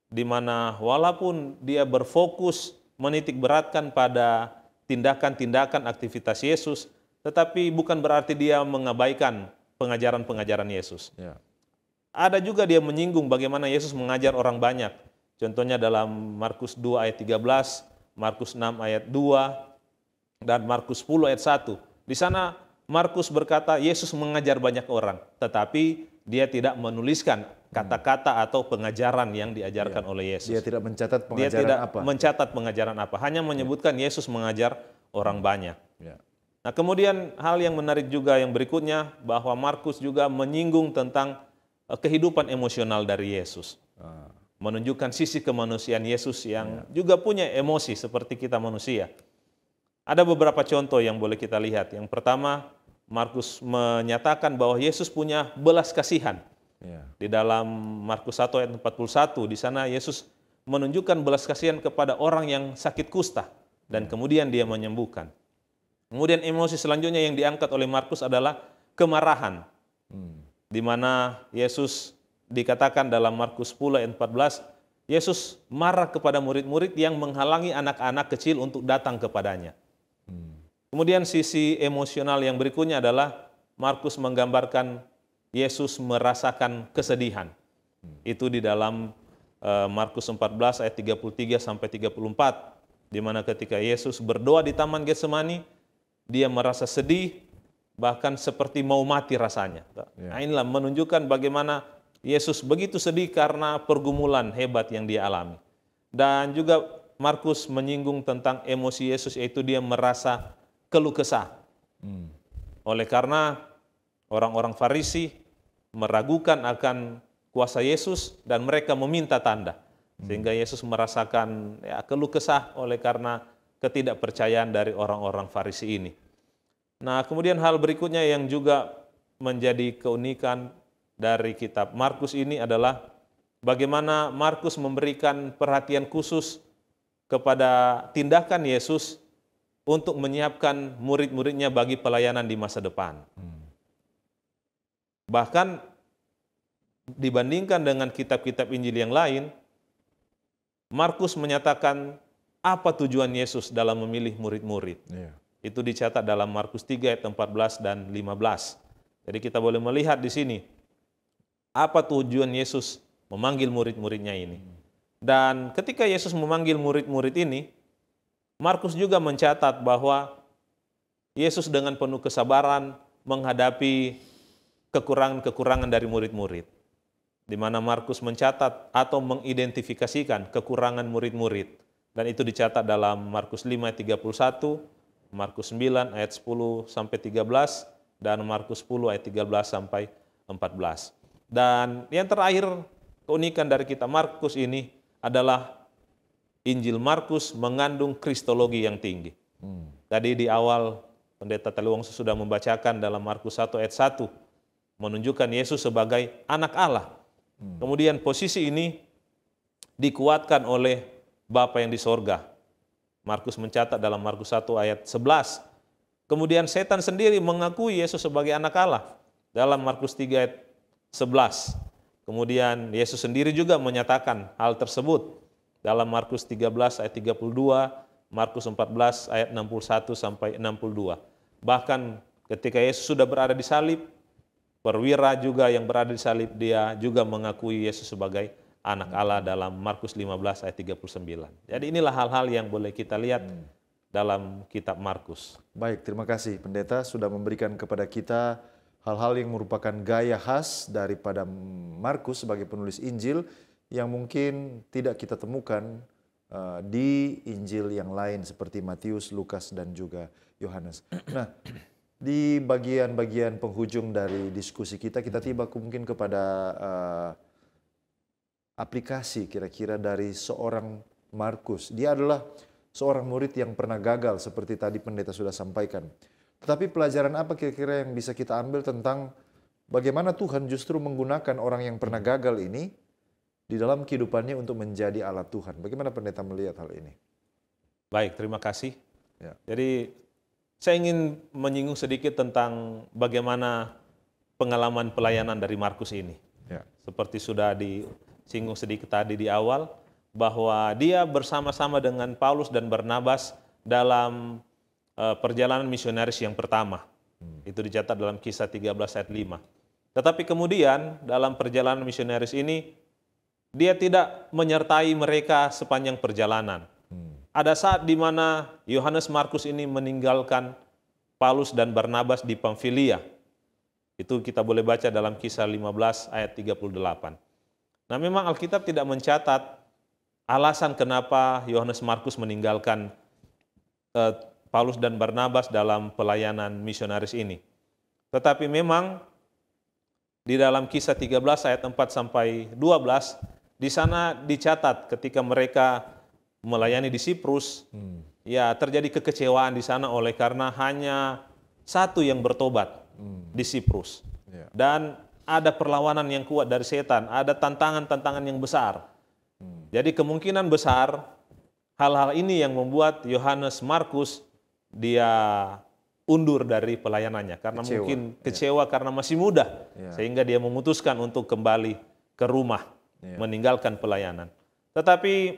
B: di mana walaupun dia berfokus menitik beratkan pada tindakan-tindakan aktivitas Yesus, tetapi bukan berarti dia mengabaikan pengajaran-pengajaran Yesus.
A: Ya.
B: Ada juga dia menyinggung bagaimana Yesus mengajar orang banyak. Contohnya dalam Markus 2 ayat 13, Markus 6 ayat 2, dan Markus 10 ayat 1. Di sana Markus berkata Yesus mengajar banyak orang, tetapi dia tidak menuliskan kata-kata atau pengajaran yang diajarkan oleh Yesus.
A: Dia tidak mencatat pengajaran
B: Dia tidak
A: apa.
B: mencatat pengajaran apa, hanya menyebutkan Yesus mengajar orang banyak.
A: Ya.
B: Nah, kemudian hal yang menarik juga yang berikutnya, bahwa Markus juga menyinggung tentang kehidupan emosional dari Yesus. Menunjukkan sisi kemanusiaan Yesus yang juga punya emosi seperti kita manusia. Ada beberapa contoh yang boleh kita lihat. Yang pertama, Markus menyatakan bahwa Yesus punya belas kasihan.
A: Ya.
B: Di dalam Markus 1 ayat 41, di sana Yesus menunjukkan belas kasihan kepada orang yang sakit kusta dan kemudian dia menyembuhkan. Kemudian emosi selanjutnya yang diangkat oleh Markus adalah kemarahan. Di mana Yesus dikatakan dalam Markus 10 ayat 14, Yesus marah kepada murid-murid yang menghalangi anak-anak kecil untuk datang kepadanya. Kemudian sisi emosional yang berikutnya adalah Markus menggambarkan Yesus merasakan kesedihan. Itu di dalam Markus 14 ayat 33 sampai 34, di mana ketika Yesus berdoa di Taman Getsemani, dia merasa sedih, bahkan seperti mau mati rasanya. Nah, inilah menunjukkan bagaimana Yesus begitu sedih karena pergumulan hebat yang dia alami. Dan juga Markus menyinggung tentang emosi Yesus, yaitu dia merasa keluh kesah. Oleh karena orang-orang Farisi meragukan akan kuasa Yesus dan mereka meminta tanda. Sehingga Yesus merasakan keluh kesah oleh karena ketidakpercayaan dari orang-orang Farisi ini. Nah, kemudian hal berikutnya yang juga menjadi keunikan dari kitab Markus ini adalah bagaimana Markus memberikan perhatian khusus kepada tindakan Yesus untuk menyiapkan murid-muridnya bagi pelayanan di masa depan. Bahkan dibandingkan dengan kitab-kitab Injil yang lain, Markus menyatakan apa tujuan Yesus dalam memilih murid-murid. Itu dicatat dalam Markus 3 ayat 14 dan 15. Jadi kita boleh melihat di sini apa tujuan Yesus memanggil murid-muridnya ini. Dan ketika Yesus memanggil murid-murid ini, Markus juga mencatat bahwa Yesus dengan penuh kesabaran menghadapi kekurangan-kekurangan dari murid-murid. Di mana Markus mencatat atau mengidentifikasikan kekurangan murid-murid. Dan itu dicatat dalam Markus 5 ayat 31, Markus 9 ayat 10 sampai 13, dan Markus 10 ayat 13 sampai 14. Dan yang terakhir, keunikan dari kitab Markus ini adalah Injil Markus mengandung kristologi yang tinggi. Tadi di awal Pendeta Taliwongso sudah membacakan dalam Markus 1 ayat 1, menunjukkan Yesus sebagai anak Allah. Kemudian posisi ini dikuatkan oleh Bapa yang di sorga. Markus mencatat dalam Markus 1 ayat 11. Kemudian setan sendiri mengakui Yesus sebagai anak Allah dalam Markus 3 ayat 11. Kemudian Yesus sendiri juga menyatakan hal tersebut dalam Markus 13 ayat 32, Markus 14 ayat 61 sampai 62. Bahkan ketika Yesus sudah berada di salib, perwira juga yang berada di salib, dia juga mengakui Yesus sebagai anak Allah dalam Markus 15 ayat 39. Jadi inilah hal-hal yang boleh kita lihat dalam kitab Markus.
A: Baik, terima kasih Pendeta sudah memberikan kepada kita hal-hal yang merupakan gaya khas daripada Markus sebagai penulis Injil yang mungkin tidak kita temukan di Injil yang lain seperti Matius, Lukas, dan juga Yohanes. Nah, di bagian-bagian penghujung dari diskusi kita tiba mungkin kepada aplikasi kira-kira dari seorang Markus. Dia adalah seorang murid yang pernah gagal seperti tadi Pendeta sudah sampaikan. Tetapi pelajaran apa kira-kira yang bisa kita ambil tentang bagaimana Tuhan justru menggunakan orang yang pernah gagal ini di dalam kehidupannya untuk menjadi alat Tuhan. Bagaimana pendeta melihat hal ini?
B: Baik, terima kasih.
A: Ya.
B: Jadi saya ingin menyinggung sedikit tentang bagaimana pengalaman pelayanan dari Markus ini.
A: Ya.
B: Seperti sudah disinggung sedikit tadi di awal, bahwa dia bersama-sama dengan Paulus dan Barnabas dalam perjalanan misionaris yang pertama. Itu dicatat dalam Kisah 13 ayat 5. Tetapi kemudian dalam perjalanan misionaris ini, dia tidak menyertai mereka sepanjang perjalanan. Ada saat di mana Yohanes Markus ini meninggalkan Paulus dan Barnabas di Pamfilia. Itu kita boleh baca dalam Kisah 15 ayat 38. Nah, memang Alkitab tidak mencatat alasan kenapa Yohanes Markus meninggalkan Paulus dan Barnabas dalam pelayanan misionaris ini. Tetapi memang di dalam Kisah 13 ayat 4 sampai 12, di sana dicatat ketika mereka melayani di Siprus, ya terjadi kekecewaan di sana oleh karena hanya satu yang bertobat di Siprus.
A: Ya.
B: Dan ada perlawanan yang kuat dari setan, ada tantangan-tantangan yang besar. Jadi kemungkinan besar hal-hal ini yang membuat Yohanes Markus dia undur dari pelayanannya karena mungkin kecewa karena masih muda, sehingga dia memutuskan untuk kembali ke rumah, meninggalkan pelayanan. Tetapi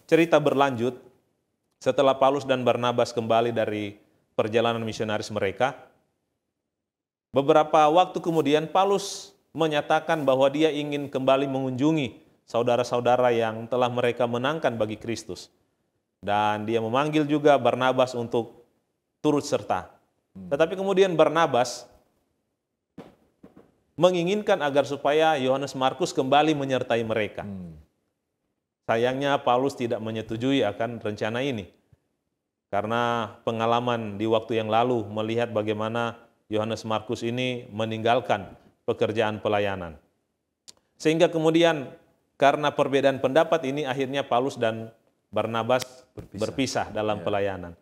B: cerita berlanjut setelah Paulus dan Barnabas kembali dari perjalanan misionaris mereka. Beberapa waktu kemudian Paulus menyatakan bahwa dia ingin kembali mengunjungi saudara-saudara yang telah mereka menangkan bagi Kristus. Dan dia memanggil juga Barnabas untuk turut serta. Tetapi kemudian Barnabas menginginkan agar supaya Yohanes Markus kembali menyertai mereka. Sayangnya Paulus tidak menyetujui akan rencana ini. Karena pengalaman di waktu yang lalu melihat bagaimana Yohanes Markus ini meninggalkan pekerjaan pelayanan. Sehingga kemudian karena perbedaan pendapat ini akhirnya Paulus dan Barnabas berpisah dalam pelayanan.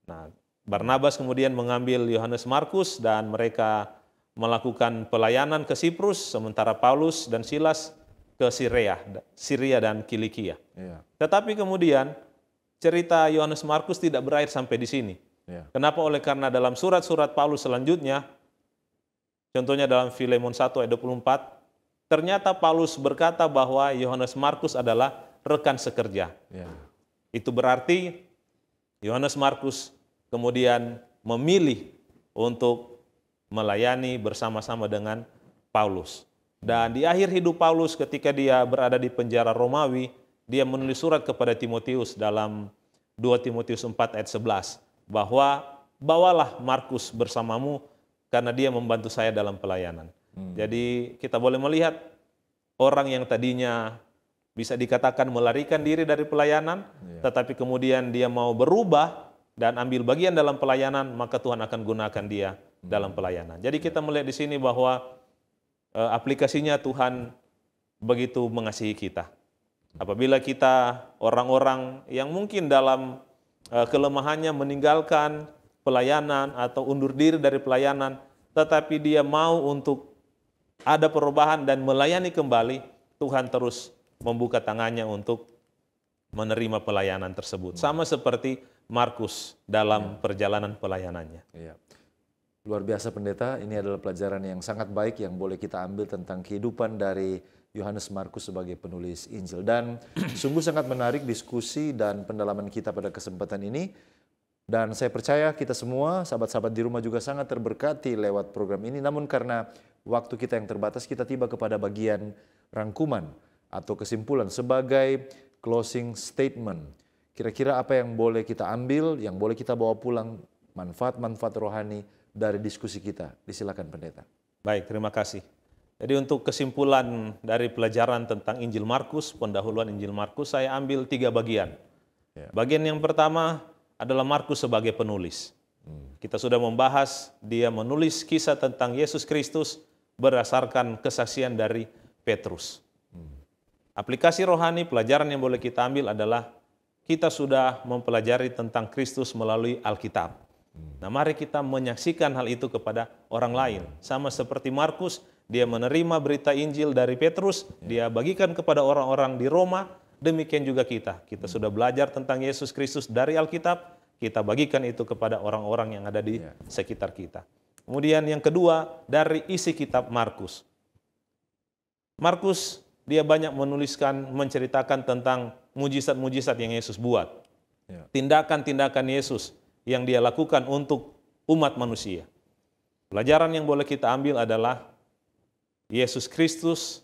B: Nah, Barnabas kemudian mengambil Yohanes Markus dan mereka melakukan pelayanan ke Siprus, sementara Paulus dan Silas ke Syria dan Kilikia. Tetapi kemudian cerita Yohanes Markus tidak berakhir sampai di sini. Kenapa? Oleh karena dalam surat-surat Paulus selanjutnya, contohnya dalam Filemon 1 ayat 24, ternyata Paulus berkata bahwa Yohanes Markus adalah rekan sekerja. Itu berarti Yohanes Markus kemudian memilih untuk melayani bersama-sama dengan Paulus. Dan di akhir hidup Paulus ketika dia berada di penjara Romawi, dia menulis surat kepada Timotius dalam 2 Timotius 4 ayat 11, bahwa bawalah Markus bersamamu karena dia membantu saya dalam pelayanan. Jadi kita boleh melihat orang yang tadinya bisa dikatakan melarikan diri dari pelayanan, tetapi kemudian dia mau berubah dan ambil bagian dalam pelayanan, maka Tuhan akan gunakan dia dalam pelayanan. Jadi kita melihat di sini bahwa aplikasinya Tuhan begitu mengasihi kita. Apabila kita orang-orang yang mungkin dalam kelemahannya meninggalkan pelayanan atau undur diri dari pelayanan, tetapi dia mau untuk ada perubahan dan melayani kembali, Tuhan terus membuka tangannya untuk menerima pelayanan tersebut. Sama seperti Markus dalam perjalanan pelayanannya.
A: Luar biasa pendeta, ini adalah pelajaran yang sangat baik yang boleh kita ambil tentang kehidupan dari Yohanes Markus sebagai penulis Injil. Dan sungguh sangat menarik diskusi dan pendalaman kita pada kesempatan ini. Dan saya percaya kita semua, sahabat-sahabat di rumah juga sangat terberkati lewat program ini. Namun karena waktu kita yang terbatas, kita tiba kepada bagian rangkuman atau kesimpulan sebagai closing statement. Kira-kira apa yang boleh kita ambil, yang boleh kita bawa pulang, manfaat-manfaat rohani dari diskusi kita. Disilakan pendeta.
B: Baik, terima kasih. Jadi untuk kesimpulan dari pelajaran tentang Injil Markus, pendahuluan Injil Markus, saya ambil 3 bagian. Bagian yang pertama adalah Markus sebagai penulis. Kita sudah membahas dia menulis kisah tentang Yesus Kristus berdasarkan kesaksian dari Petrus. Aplikasi rohani, pelajaran yang boleh kita ambil adalah kita sudah mempelajari tentang Kristus melalui Alkitab. Nah, mari kita menyaksikan hal itu kepada orang lain. Sama seperti Markus, dia menerima berita Injil dari Petrus, dia bagikan kepada orang-orang di Roma. Demikian juga kita. Kita sudah belajar tentang Yesus Kristus dari Alkitab, kita bagikan itu kepada orang-orang yang ada di sekitar kita. Kemudian yang kedua, dari isi kitab Markus. Markus, dia banyak menuliskan, menceritakan tentang mujizat-mujizat yang Yesus buat. Tindakan-tindakan Yesus yang dia lakukan untuk umat manusia. Pelajaran yang boleh kita ambil adalah Yesus Kristus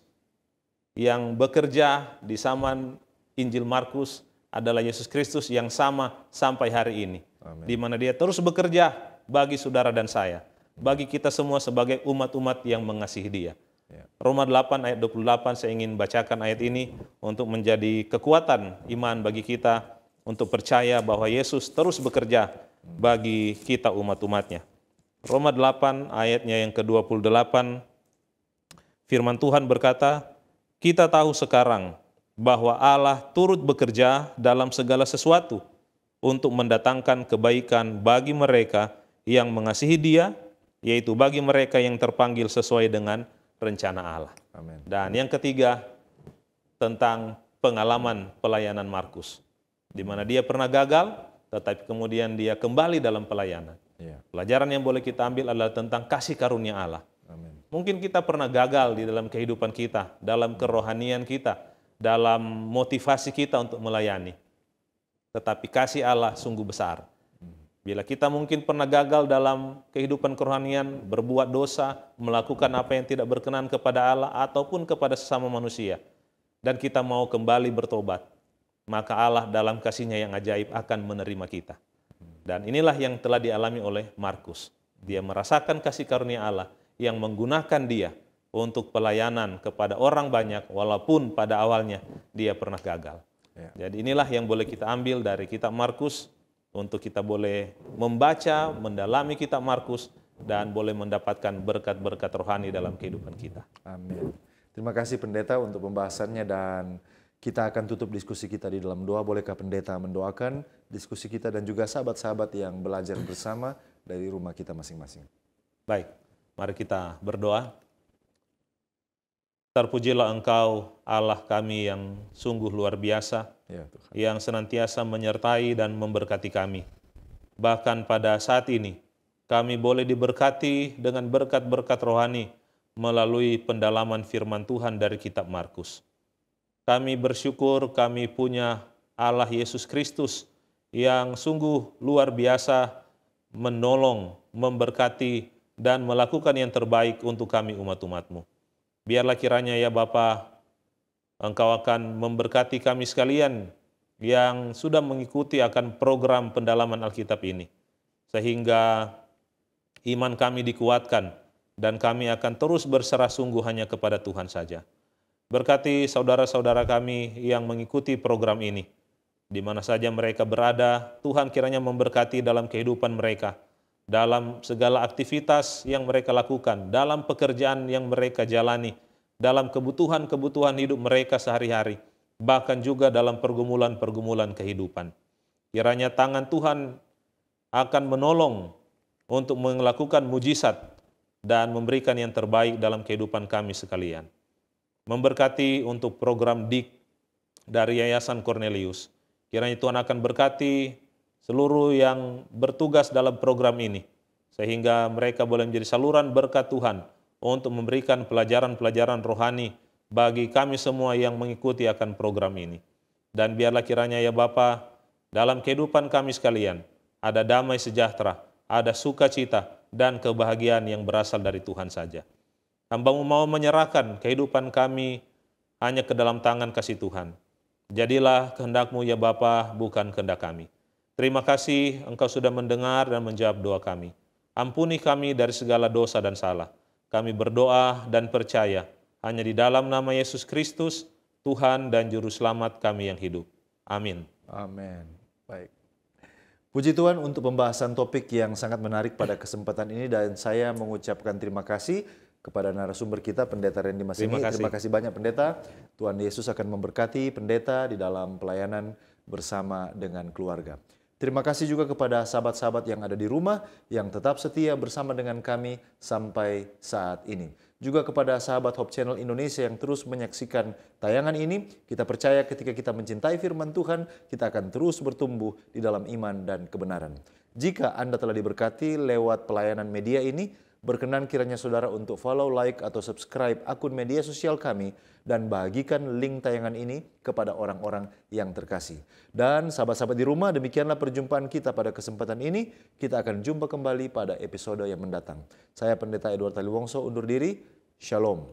B: yang bekerja di zaman Injil Markus adalah Yesus Kristus yang sama sampai hari ini. Amen. Di mana dia terus bekerja bagi saudara dan saya. Bagi kita semua sebagai umat-umat yang mengasihi dia. Roma 8 ayat 28 saya ingin bacakan ayat ini untuk menjadi kekuatan iman bagi kita untuk percaya bahwa Yesus terus bekerja bagi kita umat-umatnya. Roma 8 ayatnya yang ke-28, firman Tuhan berkata, kita tahu sekarang bahwa Allah turut bekerja dalam segala sesuatu untuk mendatangkan kebaikan bagi mereka yang mengasihi Dia, yaitu bagi mereka yang terpanggil sesuai dengan rencana Allah. Amen. Dan yang ketiga, tentang pengalaman pelayanan Markus, di mana dia pernah gagal, tetapi kemudian dia kembali dalam pelayanan. Pelajaran yang boleh kita ambil adalah tentang kasih karunia Allah. Amen. Mungkin kita pernah gagal di dalam kehidupan kita, dalam kerohanian kita, dalam motivasi kita untuk melayani. Tetapi kasih Allah sungguh besar. Bila kita mungkin pernah gagal dalam kehidupan kerohanian, berbuat dosa, melakukan apa yang tidak berkenan kepada Allah ataupun kepada sesama manusia, dan kita mau kembali bertobat, maka Allah dalam kasih-Nya yang ajaib akan menerima kita. Dan inilah yang telah dialami oleh Markus. Dia merasakan kasih karunia Allah yang menggunakan dia untuk pelayanan kepada orang banyak, walaupun pada awalnya dia pernah gagal. Jadi inilah yang boleh kita ambil dari kitab Markus, untuk kita boleh membaca, mendalami kitab Markus, dan boleh mendapatkan berkat-berkat rohani dalam kehidupan kita.
A: Amin. Terima kasih pendeta untuk pembahasannya, dan kita akan tutup diskusi kita di dalam doa. Bolehkah pendeta mendoakan diskusi kita dan juga sahabat-sahabat yang belajar bersama dari rumah kita masing-masing?
B: Baik, mari kita berdoa. Terpujilah Engkau, Allah kami yang sungguh luar biasa, yang senantiasa menyertai dan memberkati kami. Bahkan pada saat ini, kami boleh diberkati dengan berkat-berkat rohani melalui pendalaman firman Tuhan dari kitab Markus. Kami bersyukur kami punya Allah Yesus Kristus yang sungguh luar biasa menolong, memberkati, dan melakukan yang terbaik untuk kami umat-umat-Mu. Biarlah kiranya ya Bapa, Engkau akan memberkati kami sekalian yang sudah mengikuti akan program pendalaman Alkitab ini, sehingga iman kami dikuatkan dan kami akan terus berserah sungguh hanya kepada Tuhan saja. Berkati saudara-saudara kami yang mengikuti program ini, di mana saja mereka berada, Tuhan kiranya memberkati dalam kehidupan mereka, dalam segala aktivitas yang mereka lakukan, dalam pekerjaan yang mereka jalani, dalam kebutuhan-kebutuhan hidup mereka sehari-hari, bahkan juga dalam pergumulan-pergumulan kehidupan. Kiranya tangan Tuhan akan menolong untuk melakukan mujizat dan memberikan yang terbaik dalam kehidupan kami sekalian. Memberkati untuk program DIK dari Yayasan Cornelius. Kiranya Tuhan akan berkati seluruh yang bertugas dalam program ini, sehingga mereka boleh menjadi saluran berkat Tuhan untuk memberikan pelajaran-pelajaran rohani bagi kami semua yang mengikuti akan program ini. Dan biarlah kiranya ya Bapa, dalam kehidupan kami sekalian, ada damai sejahtera, ada sukacita, dan kebahagiaan yang berasal dari Tuhan saja. Hamba-Mu mau menyerahkan kehidupan kami hanya ke dalam tangan kasih Tuhan. Jadilah kehendak-Mu ya Bapa, bukan kehendak kami. Terima kasih Engkau sudah mendengar dan menjawab doa kami. Ampuni kami dari segala dosa dan salah. Kami berdoa dan percaya hanya di dalam nama Yesus Kristus, Tuhan dan Juru Selamat kami yang hidup. Amin.
A: Amin. Baik. Puji Tuhan untuk pembahasan topik yang sangat menarik pada kesempatan ini, dan saya mengucapkan terima kasih kepada narasumber kita, Pendeta Randy Masini. Terima kasih banyak Pendeta. Tuhan Yesus akan memberkati Pendeta di dalam pelayanan bersama dengan keluarga. Terima kasih juga kepada sahabat-sahabat yang ada di rumah yang tetap setia bersama dengan kami sampai saat ini. Juga kepada sahabat Hope Channel Indonesia yang terus menyaksikan tayangan ini, kita percaya ketika kita mencintai firman Tuhan, kita akan terus bertumbuh di dalam iman dan kebenaran. Jika Anda telah diberkati lewat pelayanan media ini, berkenan kiranya saudara untuk follow, like, atau subscribe akun media sosial kami dan bagikan link tayangan ini kepada orang-orang yang terkasih. Dan sahabat-sahabat di rumah, demikianlah perjumpaan kita pada kesempatan ini. Kita akan jumpa kembali pada episode yang mendatang. Saya Pendeta Edward Taliwongso undur diri. Shalom.